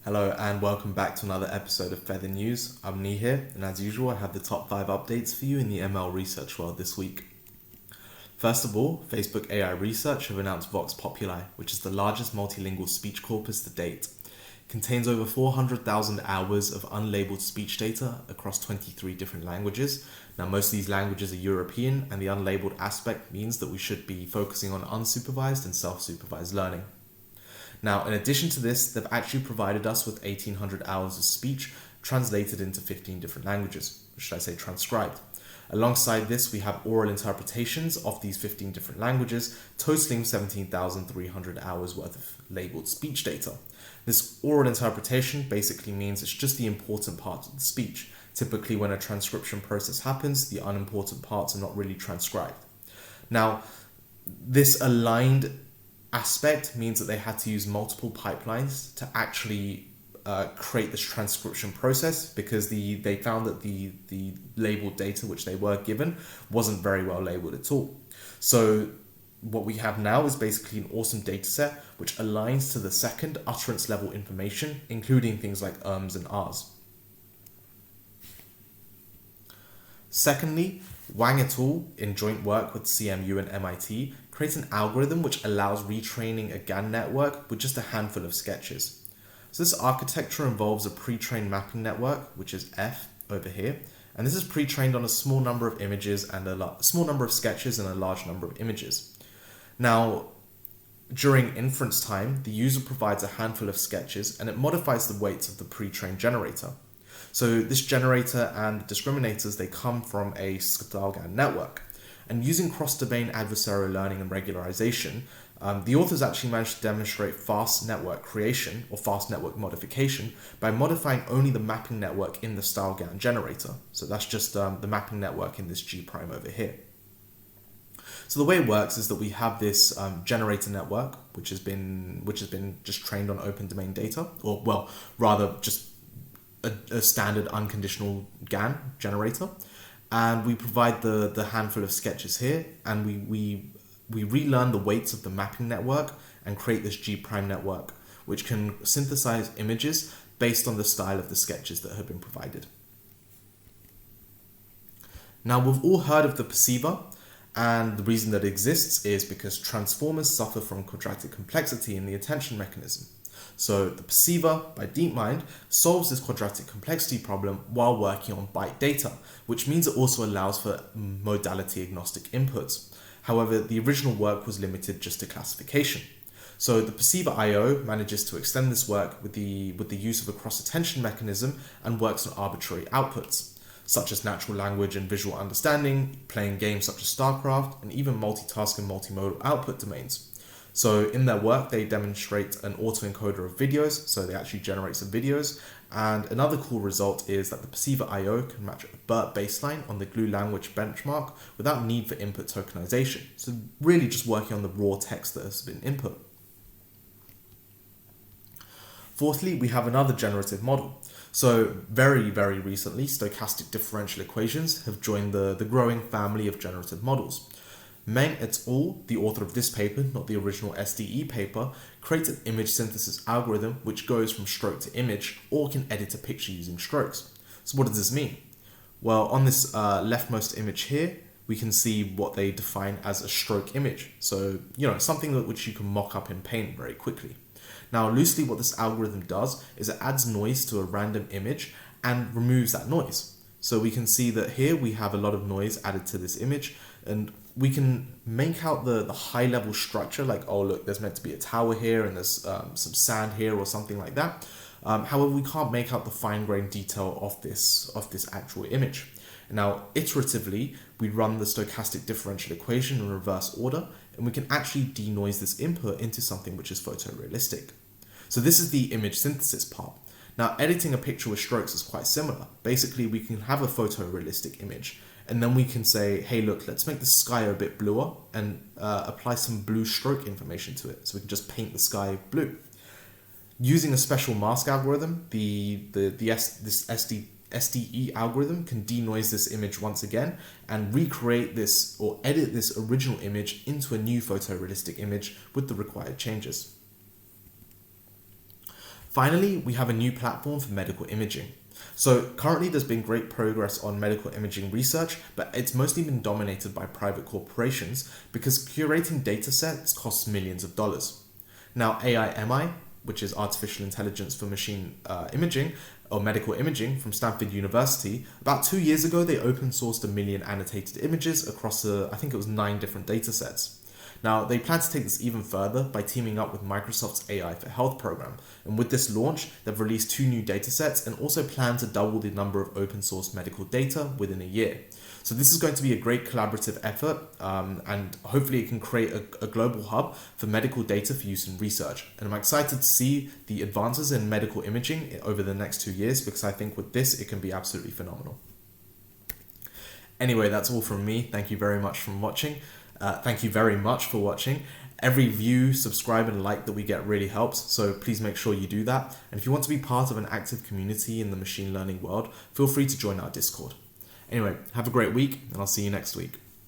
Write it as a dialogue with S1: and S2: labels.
S1: Hello and welcome back to another episode of Feather News. I'm Nee here, and as usual I have the top 5 updates for you in the ML research world this week. First of all, Facebook AI Research have announced VoxPopuli, which is the largest multilingual speech corpus to date. It contains over 400,000 hours of unlabeled speech data across 23 different languages. Now most of these languages are European, and the unlabeled aspect means that we should be focusing on unsupervised and self-supervised learning. Now, in addition to this, they've actually provided us with 1,800 hours of speech translated into 15 different languages, or should I say transcribed. Alongside this, we have oral interpretations of these 15 different languages, totaling 17,300 hours worth of labeled speech data. This oral interpretation basically means it's just the important parts of the speech. Typically, when a transcription process happens, the unimportant parts are not really transcribed. Now, this aligned aspect means that they had to use multiple pipelines to actually create this transcription process, because they found that the labeled data which they were given wasn't very well labeled at all. So what we have now is basically an awesome data set which aligns to the second utterance level information, including things like ums and ahs. Secondly, Wang et al. In joint work with CMU and MIT creates an algorithm which allows retraining a GAN network with just a handful of sketches. So this architecture involves a pre-trained mapping network, which is F over here, and this is pre-trained on a small number of images and a small number of sketches and a large number of images. Now, during inference time, the user provides a handful of sketches and it modifies the weights of the pre-trained generator. So this generator and the discriminators, they come from a style GAN network. And using cross-domain adversarial learning and regularization, the authors actually managed to demonstrate fast network creation or fast network modification by modifying only the mapping network in the style GAN generator. So that's just the mapping network in this G prime over here. So the way it works is that we have this generator network, which has been just trained on open domain data, or well, rather just a standard unconditional GAN generator, and we provide the handful of sketches here, and we relearn the weights of the mapping network and create this G prime network, which can synthesize images based on the style of the sketches that have been provided. Now, we've all heard of the perceiver, and the reason that it exists is because transformers suffer from quadratic complexity in the attention mechanism. So the Perceiver by DeepMind solves this quadratic complexity problem while working on byte data, which means it also allows for modality agnostic inputs. However, the original work was limited just to classification. So the Perceiver I/O manages to extend this work with the use of a cross-attention mechanism and works on arbitrary outputs, such as natural language and visual understanding, playing games such as StarCraft, and even multitask and multimodal output domains. So in their work, they demonstrate an autoencoder of videos, so they actually generate some videos. And another cool result is that the Perceiver I/O can match a BERT baseline on the glue language benchmark without need for input tokenization. So really just working on the raw text that has been input. Fourthly, we have another generative model. So very, very recently, Stochastic Differential Equations have joined the growing family of generative models. Meng et al., the author of this paper, not the original SDE paper, creates an image synthesis algorithm which goes from stroke to image or can edit a picture using strokes. So what does this mean? Well, on this leftmost image here, we can see what they define as a stroke image. So, something which you can mock up in Paint very quickly. Now, loosely what this algorithm does is it adds noise to a random image and removes that noise. So we can see that here we have a lot of noise added to this image, and we can make out the high level structure, like, oh look, there's meant to be a tower here and there's some sand here or something like that. However, we can't make out the fine-grained detail of this actual image. Now, iteratively, we run the stochastic differential equation in reverse order, and we can actually denoise this input into something which is photorealistic. So this is the image synthesis part. Now, editing a picture with strokes is quite similar. Basically, we can have a photorealistic image, and then we can say, hey, look, let's make the sky a bit bluer and apply some blue stroke information to it. So we can just paint the sky blue. Using a special mask algorithm, this SDE algorithm can denoise this image once again and recreate this or edit this original image into a new photorealistic image with the required changes. Finally, we have a new platform for medical imaging. So currently there's been great progress on medical imaging research, but it's mostly been dominated by private corporations because curating data sets costs millions of dollars. Now AIMI, which is Artificial Intelligence for Machine Imaging, or Medical Imaging from Stanford University, about 2 years ago they open sourced 1 million annotated images across I think it was 9 different data sets. Now, they plan to take this even further by teaming up with Microsoft's AI for Health program. And with this launch, they've released 2 new datasets and also plan to double the number of open source medical data within a year. So this is going to be a great collaborative effort, and hopefully it can create a global hub for medical data for use in research. And I'm excited to see the advances in medical imaging over the next 2 years, because I think with this, it can be absolutely phenomenal. Anyway, that's all from me. Thank you very much for watching. Every view, subscribe and like that we get really helps, so please make sure you do that. And if you want to be part of an active community in the machine learning world, feel free to join our Discord. Anyway, have a great week and I'll see you next week.